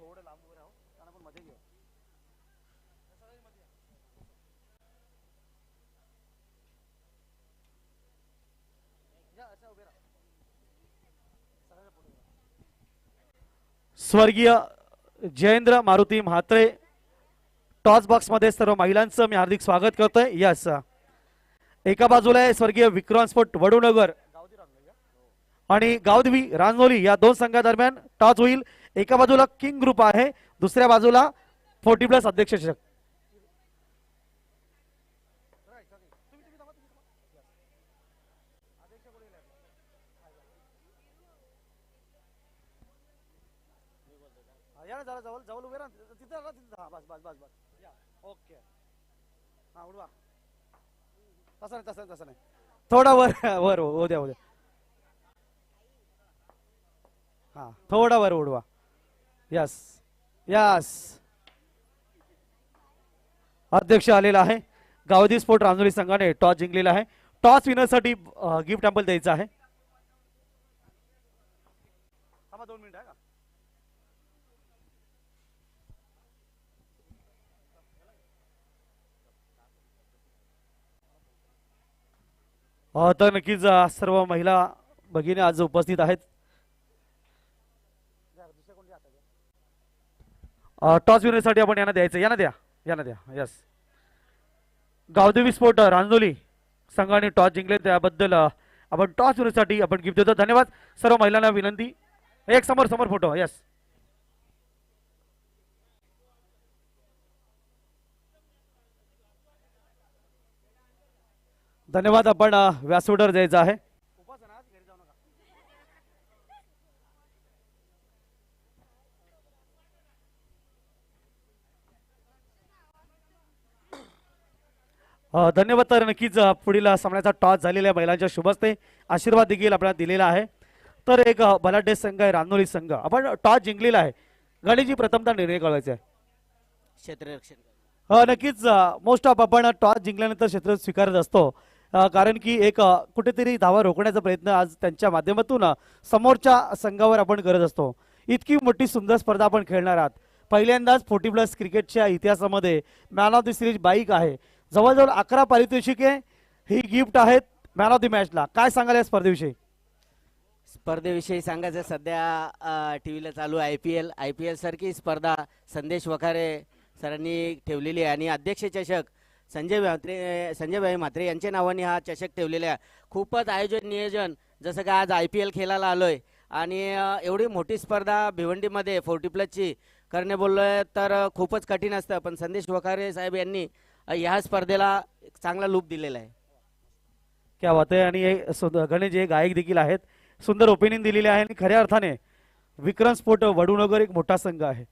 स्वर्गीय जयेंद्र मारुती म्हात्रे टॉस बॉक्स मध्ये सर्व महिलांचं मी हार्दिक स्वागत करतोय. यस, एका बाजूला आहे स्वर्गीय विक्रम स्पोर्ट वडुनगर आणि गावदेवी रांजोली या दोन संघादरम्यान टॉस होईल. एका बाजूला किंग ग्रुप आहे, दुसऱ्या बाजूला 40+ अध्यक्ष चषक. तसं नाही, थोडा वर वर उद्या हा थोडा वर उडवा. यस यस, अध्यक्ष आलेला आहे. गावदेवी स्पोर्ट रांजोली संघाने टॉस जिंकलेला आहे. टॉस विनरसाठी गिफ्ट टेम्पल द्यायचं आहे. 2 मिनिट आहे का? तर नक्कीच सर्व महिला भगिनी आज उपस्थित आहेत. टॉस विनरसाठी आपण यांना द्यायचं. यांना द्या. यस, गावदेवी स्पोर्ट रांजोली संघाने टॉस जिंकले त्याबद्दल आपण टॉस विनरसाठी आपण गिफ्ट देतो. धन्यवाद. सर्व महिलांना विनंती, एक समोर फोटो. यस, धन्यवाद. आपण व्यासपीठावर जायचं आहे. धन्यवाद. तर नक्कीच पुढील सामन्याचा टॉस झालेल्या महिलांच्या शुभस्ते आशीर्वाद देखील आपल्याला दिलेला आहे. तर एक बलाढ्य संघ आहे रांजोली संघ. आपण टॉस जिंकलेला आहे. गणेशजी प्रथमतः निर्णय कळवायचा आहे. क्षेत्ररक्षण. नक्कीच मोस्ट ऑफ आपण टॉस जिंकल्यानंतर क्षेत्र स्वीकारत असतो, कारण की एक कुठेतरी धावा रोखण्याचा प्रयत्न आज त्यांच्या माध्यमातून समोरच्या संघावर आपण करत असतो. इतकी मोठी सुंदर स्पर्धा आपण खेळणार आहात. पहिल्यांदाच 40+ क्रिकेटच्या इतिहासामध्ये man of the series bike आहे. जवळजवळ 11 पारितोषिके ही गिफ्ट आहेत मॅन ऑफ द मॅचला. काय सांगाल या स्पर्धेविषयी? स्पर्धेविषयी सांगायचं, सध्या टी व्हीला चालू IPL सारखी स्पर्धा संदेश वखारे सरांनी ठेवलेली आहे आणि अध्यक्ष चषक संजयभाई म्हात्रे यांच्या नावाने हा चषक ठेवलेला आहे. खूपच आयोजन नियोजन, जसं का आज IPL खेळायला आलोय आणि एवढी मोठी स्पर्धा भिवंडीमध्ये 40+ करणे बोललोय तर खूपच कठीण असतं, पण संदेश वखारे साहेब यांनी ह्या स्पर्धेला चांगला लूप दिलेला आहे. क्या बात आहे. आणि गणेश जे गायक देखील आहेत, सुंदर ओपिनियन दिलेले आहे आणि खऱ्या अर्थाने विक्रम स्पोर्ट वडूनगर एक मोठा संघ आहे.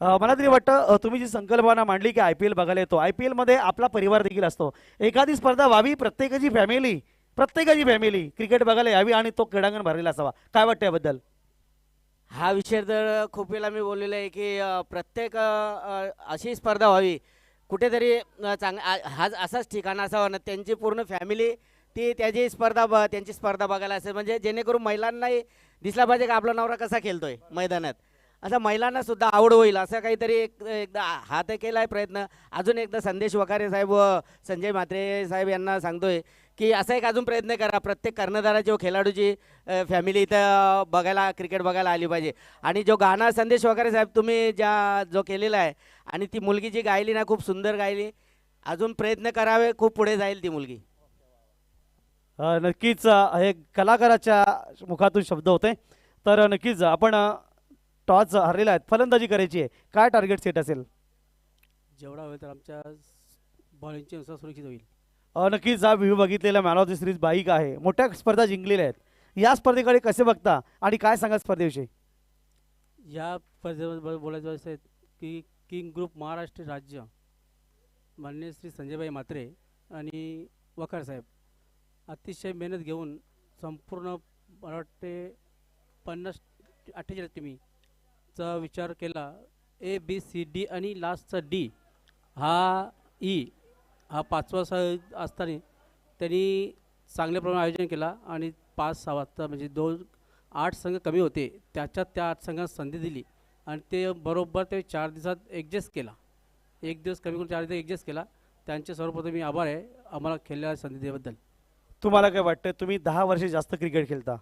मला तरी वाटतं तुम्ही जी संकल्पना मांडली की IPL बघायला येतो, IPL मध्ये आपला परिवार देखील असतो. एखादी स्पर्धा व्हावी, प्रत्येकाची फॅमिली क्रिकेट बघायला यावी आणि तो क्रीडांगण भरलेला असावा. काय वाटतं याबद्दल? हा विषय तर खूप वेळा मी बोललेलो आहे की प्रत्येक अशी स्पर्धा व्हावी कुठेतरी हा असाच ठिकाण असावं ना, त्यांची पूर्ण फॅमिली ती त्यांची स्पर्धा बघायला असेल, म्हणजे जेणेकरून महिलांनाही दिसला पाहिजे की आपला नवरा कसा खेळतोय मैदानात, असं महिलांना सुद्धा आवड होईल असं काहीतरी एकदा हा तर केला आहे प्रयत्न. अजून एकदा संदेश वखारे साहेब व संजय म्हात्रे साहेब यांना सांगतोय की असा एक अजून प्रयत्न करा, प्रत्येक कर्णधाराची व खेळाडूची फॅमिली इथं क्रिकेट बघायला आली पाहिजे. आणि जो गाणं संदेश वखारे साहेब तुम्ही जो केलेला आहे आणि ती मुलगी जी गायली ना, खूप सुंदर गायली. अजून प्रयत्न करावे, खूप पुढे जाईल ती मुलगी. नक्कीच हे कलाकाराच्या मुखातून शब्द होते. तर नक्कीच आपण टॉस हरलेला आहे, फलंदाजी करायची आहे, काय टार्गेट सेट असेल? जेवढा होईल तर आमच्या बॉलिंगची नुसार सुरक्षित होईल. नक्कीच हा व्ह्यू बघितलेला man of the series bike आहे, मोठ्या स्पर्धा जिंकलेल्या आहेत. या स्पर्धेकडे कसे बघता आणि काय सांगा स्पर्धेविषयी? या स्पर्धेबद्दल बोलायचं असं आहे की किंग ग्रुप महाराष्ट्र राज्य माननीय श्री संजयभाई म्हात्रे आणि वखार साहेब अतिशय मेहनत घेऊन संपूर्ण मला वाटते 50-48 टीमीचा विचार केला. ABCD आणि लास्टचा D हा E हा 5वा असताना त्यांनी चांगल्या प्रमाणे आयोजन केला आणि 5-6 वाजता म्हणजे 8 संघ कमी होते, त्याच्यात त्या 8 संघांना संधी दिली आणि ते बरोबर ते 4 दिवसात ॲडजस्ट केला. 1 दिवस कमी करून 4 दिवस ॲडजस्ट केला. त्यांचे सर्वप्रथम मी आभार आहे आम्हाला खेळल्या संधी दिल्याबद्दल. तुम्हाला काय वाटतं? तुम्ही 10 वर्षे जास्त क्रिकेट खेळता,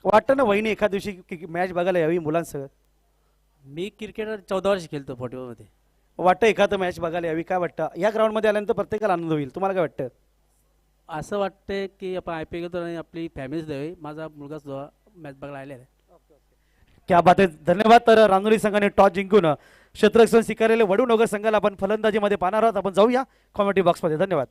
वाटतं ना वहिनी एखाद दिवशी मॅच बघायला यावी मुलांसह? मी क्रिकेट 14 वर्ष खेळतो 41मध्ये. वाटतं एखादं मॅच बघायला यावी, काय वाटतं? या ग्राउंडमध्ये आल्यानंतर प्रत्येकाला आनंद होईल, तुम्हाला काय वाटतं? असं वाटतं की आपण IPL घेतो आणि आपली फॅमिलीच द्यावी. माझा मुलगा सुद्धा मॅच बघायला आलेला आहे. क्या बात आहे, धन्यवाद. तर रांजोली संघाने टॉस जिंकून क्षेत्ररक्षण स्वीकारलेले वडूनगर संघाला आपण फलंदाजीमध्ये पाहणार आहोत. आपण जाऊया कॉमेंट्री बॉक्समध्ये. धन्यवाद.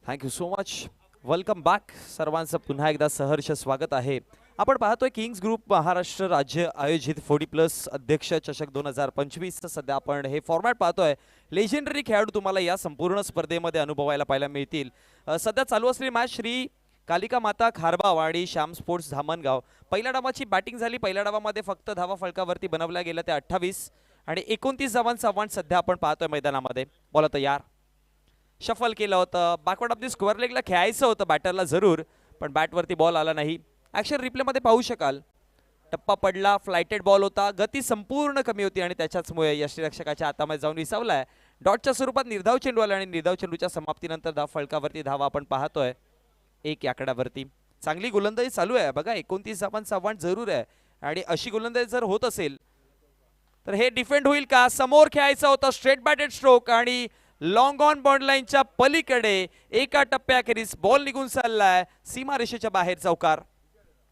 Thank you so much. Welcome back. सर्वांचं पुन्हा एकदा सहर्ष स्वागत आहे. आपण पाहतोय किंग्स ग्रुप महाराष्ट्र राज्य आयोजित 40+ अध्यक्ष चषक 2025. सध्या आपण हे फॉर्मॅट पाहतोय. लेजेंडरी खेळाडू तुम्हाला या संपूर्ण स्पर्धेमध्ये अनुभवायला पाहायला मिळतील. सध्या चालू असलेली मॅच श्री कालिका माता खारबाव आणि श्याम स्पोर्ट्स धामणगाव. पहिल्या डावाची बॅटिंग झाली. पहिल्या डावामध्ये फक्त धावा फलकावरती बनवल्या गेल्या त्या 28 आणि 29 धावांचं आव्हान सध्या आपण पाहतोय मैदानामध्ये. बॉल तयार, शफल केलं होतं, बॅकवर्ड ऑफ दी स्क्वेअर लेगला खेळायचं होतं बॅटरला जरूर, पण बॅटवरती बॉल आला नाही. ॲक्शन रिप्लेमध्ये पाहू शकाल, टप्पा पडला, फ्लायटेड बॉल होता, गती संपूर्ण कमी होती आणि त्याच्याचमुळे यष्टीरक्षकाच्या हातामध्ये जाऊन विसावलाय. डॉटच्या स्वरूपात निर्धाव चेंडू आला आणि निर्धाव चेंडूच्या समाप्तीनंतर धाव फलकावरती धावा आपण पाहतोय 1 आकड्यावरती. चांगली गोलंदाजी चालू आहे बघा. 29 धावांचं आव्हान जरूर आहे आणि अशी गोलंदाजी जर होत असेल तर हे डिफेंड होईल का? समोर खेळायचं होतं, स्ट्रेट बॅटेड स्ट्रोक आणि लॉंग ऑन बॉन्ड लाईनच्या पलीकडे एका टप्प्याखेरीज बॉल निघून चाललाय सीमारेषेच्या बाहेर. चौकार.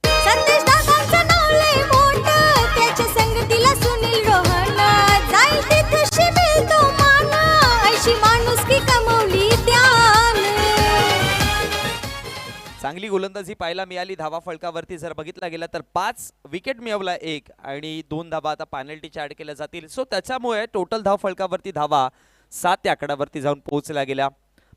संदेश दादांचं नाव लय मोठं, त्याच्या संगतीला सुनील रोहन, जाईल तिथे शिमेल तो मान, अशी माणुसकी कमवली त्यानं. चांगली गोलंदाजी पाहायला मिळाली. धावा फलकावरती जर बघितला गेला तर 5 विकेट मिळवला 1 आणि 2 धावा आता पेनल्टीच्या ऍड केल्या जातील. सो त्याच्यामुळे टोटल धाव फलकावरती धावा 7 आकड्यावरती जाऊन पोहोचल्या गेल्या.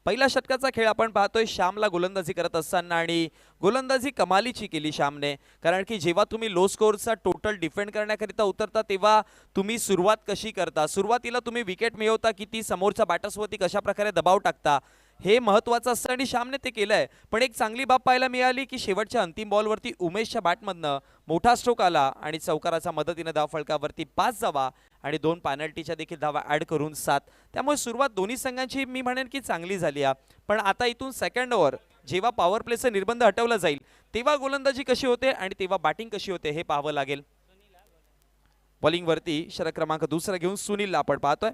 पहिल्या षटकाचा खेळ आपण पाहतोय श्यामला गोलंदाजी करत असताना आणि गोलंदाजी कमालीची केली श्यामने. कारण की जेव्हा तुम्ही लो स्कोअरचा टोटल डिफेंड करण्याकरिता उतरता तेव्हा तुम्ही सुरुवात कशी करता, सुरुवातीला तुम्ही विकेट मिळवता की ती समोरच्या बॅटर्सवरती कशा प्रकारे दबाव टाकता हे महत्त्वाचं असतं आणि श्यामने ते केलंय. पण एक चांगली बाब पाहायला मिळाली की शेवटच्या अंतिम बॉलवरती उमेशच्या बॅटमधनं मोठा स्ट्रोक आला आणि चौकाराच्या मदतीने धाव फलकावरती 5 धावा आणि 2 पेनल्टीच्या देखील धावा ॲड करून 7. त्यामुळे सुरुवात दोन्ही संघांची मी म्हणेन की चांगली झाली आहे. पण आता इथून सेकंड ओव्हर जेव्हा पॉवर प्लेचं निर्बंध हटवला जाईल तेव्हा गोलंदाजी कशी होते आणि तेव्हा बॅटिंग कशी होते हे पाहावं लागेल. बॉलिंगवरती षटक क्रमांक 2 घेऊन सुनीलला आपण पाहतोय.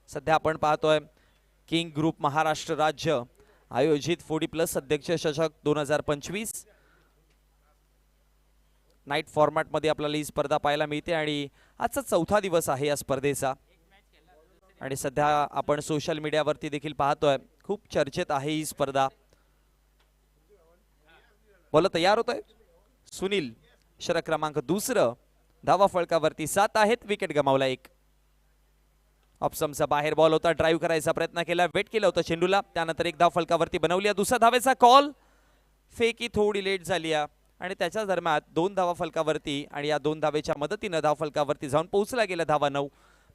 सध्या आपण पाहतोय किंग ग्रुप महाराष्ट्र राज्य आयोजित 40+ अध्यक्ष चषक 2025 नाईट फॉर्मॅट मध्ये आपल्याला ही स्पर्धा पाहायला मिळते आणि आजचा चौथा दिवस आहे या स्पर्धेचा आणि सध्या आपण सोशल मीडियावरती देखील पाहतोय खूप चर्चेत आहे ही स्पर्धा. बोला तयार होतोय सुनील षटक क्रमांक 2 धावा फळकावरती 7 आहेत विकेट गमावला एक. ऑप्शनचा बाहेर बॉल होता ड्राईव्ह करायचा प्रयत्न केला वेट केला होता चेंडूला त्यानंतर एक धाव फलकावरती बनवली दुसरा धावेचा कॉल फेकी थोडी लेट झाली आणि त्याच्या दरम्यान 2 धावा फलकावरती आणि या 2 धावेच्या मदतीने धाव फलकावरती जाऊन पोहोचला गेला धावा 9.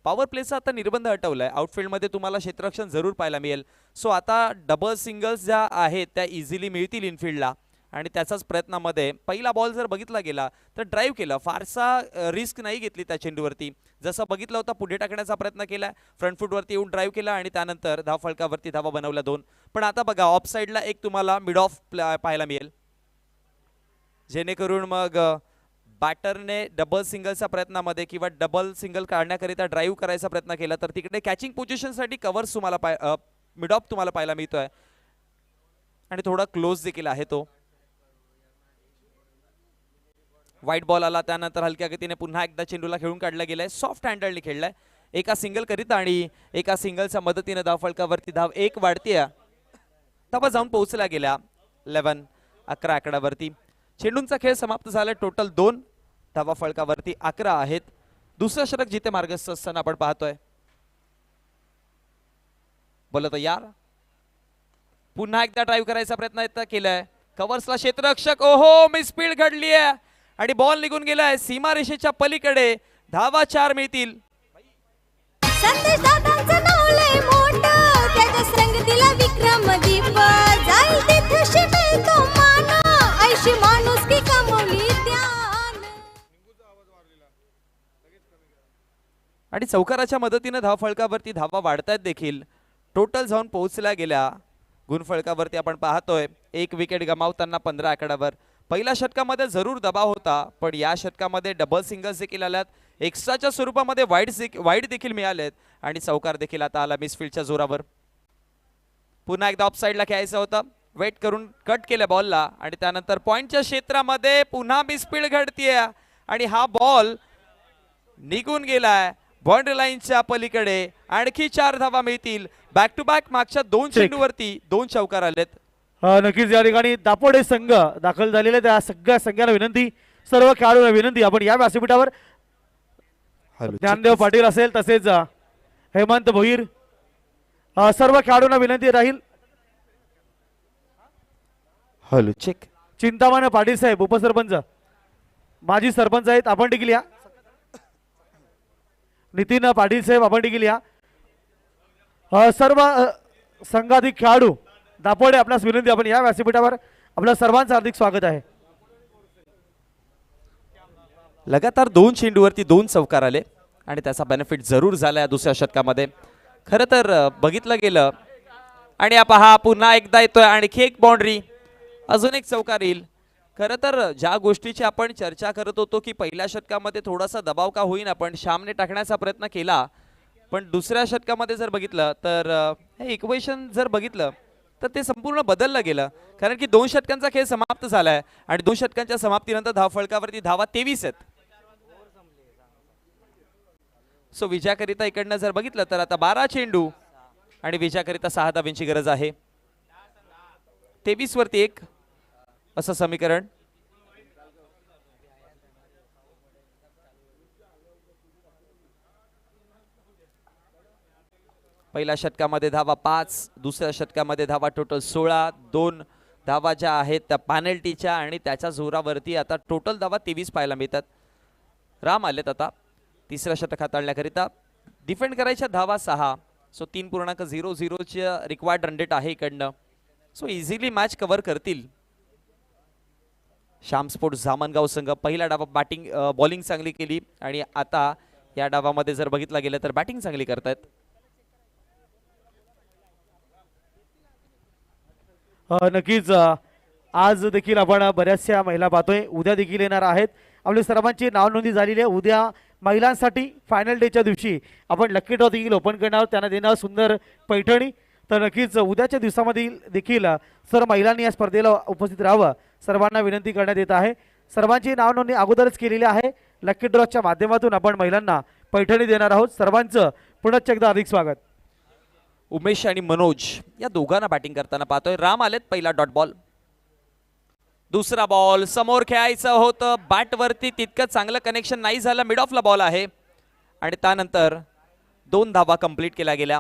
पॉवर प्लेचा आता निर्बंध हटवलाय आउटफील्ड मध्ये तुम्हाला क्षेत्ररक्षण जरूर पाहायला मिळेल. सो आता डबल सिंगल्स ज्या आहेत त्या इझिली मिळतील इनफिल्डला आणि त्याचाच प्रयत्नामध्ये पहिला बॉल जर बघितला गेला तर ड्राईव्ह केला फारसा रिस्क नाही घेतली त्या चेंडूवरती जसं बघितलं होतं पुढे टाकण्याचा प्रयत्न केला फ्रंट फुटवरती येऊन ड्राईव्ह केला आणि त्यानंतर धाव फलकावरती धावा बनवल्या 2. पण आता बघा ऑफ साईडला एक तुम्हाला मिड ऑफ पाहायला मिळेल जेणेकरून मग बॅटरने डबल सिंगलच्या प्रयत्नामध्ये किंवा डबल सिंगल काढण्याकरिता ड्राईव्ह करायचा प्रयत्न केला तर तिकडे कॅचिंग पोझिशनसाठी कव्हर्स तुम्हाला मिड ऑफ तुम्हाला पाहायला मिळतोय आणि थोडा क्लोज देखील आहे तो. व्हाईट बॉल आला त्यानंतर हलक्या गतीने पुन्हा एकदा चेंडूला खेळून काढला गेलाय सॉफ्ट हँडलने खेळलाय एका सिंगल करीता आणि एका सिंगलच्या मदतीने धाव फलकावरती धाव 1 वाढतीये धावा जाऊन पोहोचला गेल्या 11 आकड्यावरती. चेंडूंचा खेळ समाप्त झाला टोटल 2 धावा फलकावरती 11 आहेत. दुसरं षटक जिथे मार्गस्थ असताना आपण पाहतोय बोलत यार पुन्हा एकदा ड्राईव्ह करायचा प्रयत्न केलाय कव्हर्सला क्षेत्ररक्षक ओहो मिसफील्ड घडली आहे आणि बॉल निघून गेलाय सीमारेषेच्या पलीकडे धावा 4 मिळतील. संदेश दादांचं नाव लय मोठं त्याच्या संगतीला विक्रम दीप जाईल तिथे मिळतो मान ऐशी माणूस की कमवली त्यान. आणि चौकाराच्या मदतीने धाव फळकावरती धावा वाढतायत देखील टोटल जाऊन पोहोचल्या गेल्या गुणफळकावरती आपण पाहतोय 1 विकेट गमावताना 15 आकड्यावर. पहिल्या षटकामध्ये जरूर दबाव होता पण या षटकामध्ये डबल सिंगल्स देखील आल्यात एक्स्ट्राच्या स्वरूपामध्ये वाईड देखील मिळालेत आणि चौकार देखील आता आला मिसफील्डच्या जोरावर. पुन्हा एकदा ऑफ साईडला खेळायचं होतं वेट करून कट केलं बॉलला आणि त्यानंतर पॉइंटच्या क्षेत्रामध्ये पुन्हा मिसफील्ड घडतीये आणि हा बॉल निघून गेलाय बाउंड्री लाईनच्या पलीकडे. आणखी 4 धावा मिळतील बॅक टू बॅक मागच्या 2 चेंडूवरती 2 चौकार आलेत. नक्कीच या ठिकाणी दापोडे संघ दाखल झालेले त्या सगळ्या संघाला विनंती सर्व खेळाडूंना विनंती आपण या व्यासपीठावर ज्ञानदेव पाटील असेल तसेच हेमंत भोईर सर्व खेळाडूंना विनंती राहील. हॅलो चेक चिंतामण पाटील साहेब उपसरपंच माजी सरपंच आहेत आपण देखील या. नितीन पाटील साहेब आपण देखील या. सर्व संघाधिक खेळाडू दापोडे आपल्यास विनंती आपण या व्यासपीठावर आपल्या सर्वांचं हार्दिक स्वागत आहे. लगातार 2 चेंडूवरती 2 चौकार आले आणि त्याचा बेनिफिट जरूर झाला दुसऱ्या षटकामध्ये. खरं तर बघितलं गेलं आणि पहा पुन्हा एकदा येतोय आणखी एक बाउंड्री अजून एक चौकार येईल. खरं तर ज्या गोष्टीची आपण चर्चा करत होतो की पहिल्या षटकामध्ये थोडासा दबाव का होईना पण श्यामने टाकण्याचा प्रयत्न केला पण दुसऱ्या षटकामध्ये जर बघितलं तर हे इक्वेशन जर बघितलं तर ते संपूर्ण बदललं गेलं कारण की 2 षटकांचा खेळ समाप्त झालाय आणि 2 षटकांच्या समाप्तीनंतर धाव फळकावरती धावा 23 आहेत. सो विजयाकरिता इकडनं जर बघितलं तर आता 12 चेंडू आणि विजयाकरिता 6 धावांची गरज आहे. 23 वरती 1 असं समीकरण. पहिल्या षटकामध्ये धावा 5 दुसऱ्या षटकामध्ये धावा टोटल 16 2 धावा ज्या आहेत त्या पॅनल्टीच्या आणि त्याच्या जोरावरती आता टोटल धावा 23 पाहायला मिळतात. राम आलेत आता तिसऱ्या षटक हाताळण्याकरिता डिफेंड करायच्या धावा 6 सो 3.00 च्या रिक्वायर्ड रन रेट आहे इकडनं. सो इझिली मॅच कव्हर करतील श्याम स्पोर्ट्स जामनगाव संघ. पहिला डावा बॅटिंग बॉलिंग चांगली केली आणि आता या डावामध्ये जर बघितलं गेलं तर बॅटिंग चांगली करतायत. नक्कीच आज देखील आपण बऱ्याचशा महिला पाहतोय उद्या देखील येणार आहेत. आपल्या सर्वांची नाव नोंदणी झालेली आहे. उद्या महिलांसाठी फायनल डेच्या दिवशी आपण लकी ड्रॉ देखील ओपन करणार आहोत, त्यांना देणार सुंदर पैठणी. तर नक्कीच उद्याच्या दिवसामध्ये देखील सर्व महिलांनी या स्पर्धेला उपस्थित राहावं सर्वांना विनंती करण्यात येत आहे. सर्वांची नाव नोंदणी अगोदरच केलेली आहे. लकी ड्रॉच्या माध्यमातून आपण महिलांना पैठणी देणार आहोत. सर्वांचं पुनश्च एकदा अधिक स्वागत. उमेश आणि मनोज या दोघांना बॅटिंग करताना पाहतोय. राम आलेत. पहिला डॉट बॉल, दुसरा बॉल समोर खेळायचं होतं, बॅट वरती तितकं चांगलं कनेक्शन नाही झालं. मिड ऑफला बॉल आहे आणि त्यानंतर 2 धावा कंप्लीट केल्या गेल्या.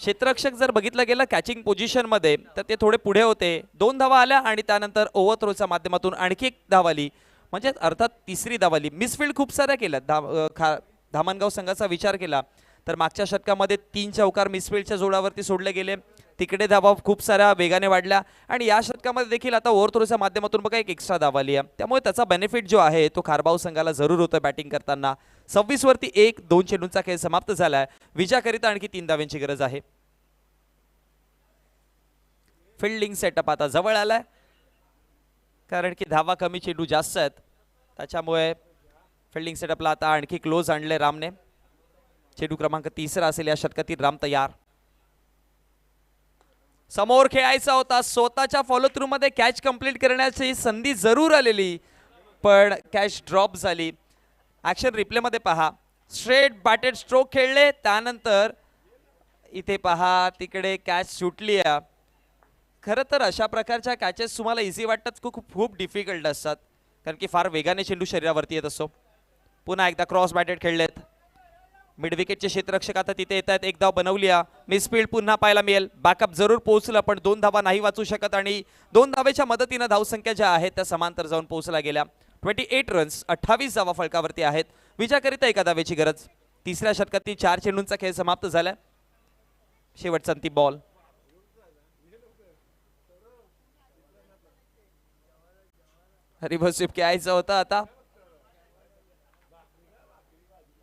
क्षेत्ररक्षक जर बघितलं गेलं कॅचिंग पोझिशन मध्ये तर ते थोडे पुढे होते. 2 धावा आल्या आणि त्यानंतर ओव्हर थ्रोच्या माध्यमातून आणखी एक धाव आली, म्हणजे अर्थात तिसरी धाव आली. मिसफिल्ड खूप साऱ्या केल्या. धामणगाव संघाचा विचार केला तर मागच्या षटकामध्ये 3 चौकार मिसफिल्डच्या जोडावरती सोडले गेले. तिकडे धावा खूप साऱ्या वेगाने वाढल्या आणि या षटकामध्ये देखील आता ओव्हर थ्रोच्या माध्यमातून बघा एक एक्स्ट्रा धाव आली आहे. त्यामुळे त्याचा बेनिफिट जो आहे तो खारबाव संघाला जरूर होतोय बॅटिंग करताना. 26 वरती 1, 2 चेंडूंचा खेळ समाप्त झालाय. विजयाकरिता आणखी 3 धावांची गरज आहे. फिल्डिंग सेटअप आता जवळ आलाय, कारण की धावा कमी चेंडू जास्त आहेत, त्याच्यामुळे फिल्डिंग सेटअपला आता आणखी क्लोज आणले रामने. चेंडू क्रमांक 3 असेल या षटकातील. राम तयार. समोर खेळायचा होता, स्वतःच्या फॉलो थ्रू मध्ये कॅच कंप्लीट करण्याची संधी जरूर आलेली, पण कॅच ड्रॉप झाली. ऍक्शन रिप्ले मध्ये पहा, स्ट्रेट बॅटेड स्ट्रोक खेळले, त्यानंतर इथे पहा तिकडे कॅच सुटली आहे. खरं तर अशा प्रकारच्या कॅचेस तुम्हाला इझी वाटतात, खूप डिफिकल्ट असतात, कारण की फार वेगाने चेंडू शरीरावरती येत असतो. पुन्हा एकदा क्रॉस बॅटेड खेळलेत. मिड विकेटचे क्षेत्ररक्षक आता तिथे येत आहेत. 1 धाव बनवली. मिसफिल्ड पुन्हा पाहायला मिळेल. बॅकअप जरूर पोहोचलं, पण 2 धावा नाही वाचू शकत आणि 2 धावेच्या मदतीनं धावसंख्या ज्या आहेत त्या समांतर जाऊन पोहोचल्या गेल्या. 28 रन्स, 28 धावा फलकावरती आहेत. विजयाकरिता 1 धावेची गरज. तिसऱ्या षटकातील 4 चेंडूंचा खेळ समाप्त झालाय. शेवटचा अंतिम बॉल. रिव्हर्स स्वीप खेळायचं होतं आता,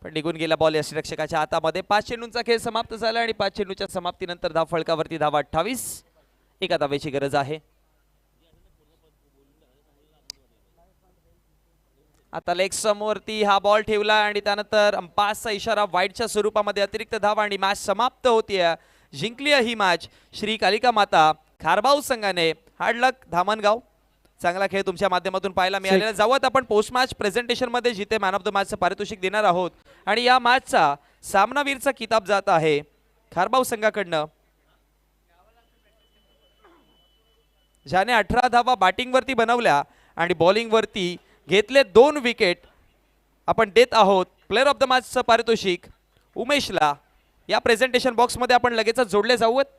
पण निघून गेला बॉल या रक्षकाच्या हातामध्ये. 5 चेंडूंचा खेळ समाप्त झाला आणि 5 चेंडूच्या समाप्तीनंतर धाव फलकावरती धावा 28. 1 धावेची गरज आहे. आता लेग समोरती हा बॉल ठेवला आणि त्यानंतर अंपायरचा इशारा वाईडच्या स्वरूपामध्ये. अतिरिक्त धाव आणि मॅच समाप्त होतीये. जिंकली ही मॅच श्री कालिका माता खारबाव संघाने. हार्ड लक धामणगाव. चांगला खेळ तुमच्या माध्यमातून पाहायला मिळालेला. जाऊयात आपण पोस्ट मॅच प्रेझेंटेशन मध्ये, जिथे मॅन ऑफ द मॅचचं पारितोषिक देणार आहोत आणि या मॅचचा सामनावीरचा किताब जात आहे खारबाव संघाकडनं, ज्याने 18 धावा बॅटिंग वरती बनवल्या आणि बॉलिंग वरती घेतले 2 विकेट. आपण देत आहोत प्लेअर ऑफ द मॅचचं पारितोषिक उमेशला. या प्रेझेंटेशन बॉक्स मध्ये आपण लगेचच जोडले जाऊयात,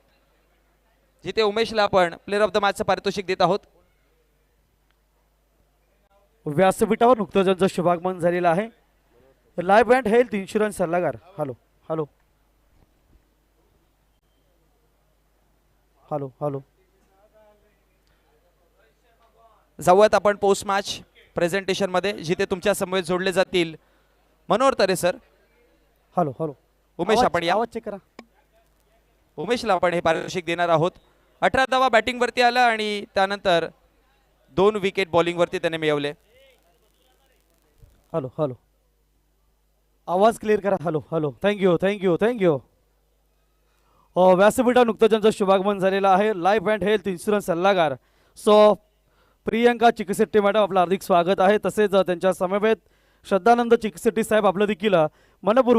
जिथे उमेशला आपण प्लेअर ऑफ द मॅचचं पारितोषिक देत आहोत. व्यासपीठावर नुकतंच त्यांचं शुभागमन झालेलं आहे. लाईफ अँड हेल्थ इन्शुरन्स सल्लागार. Hello hello hello hello. जाऊयात आपण पोस्ट मॅच प्रेझेंटेशन मध्ये, जिथे तुमच्या समवेत जोडले जातील Manohar Tare sir. Hello hello. Umesh आपण या. आवाज चेक करा. उमेशला आपण हे पारितोषिक देणार आहोत. 18 धावा बॅटिंग वरती आला आणि त्यानंतर 2 विकेट बॉलिंग वरती त्याने मिळवले. Hello hello. आवाज क्लिअर करा. Hello hello. Thank you thank you thank you. व्यासपीठावर नुकतंच त्यांचं शुभागमन झालेलं आहे. लाईफ अँड हेल्थ इन्शुरन्स सल्लागार सो प्रियंका चिकसेट्टी मॅडम, आपलं हार्दिक स्वागत आहे. तसेच त्यांच्या समवेत श्रद्धानंद चिकसेट्टी साहेब आपलं देखील मनपूर्वक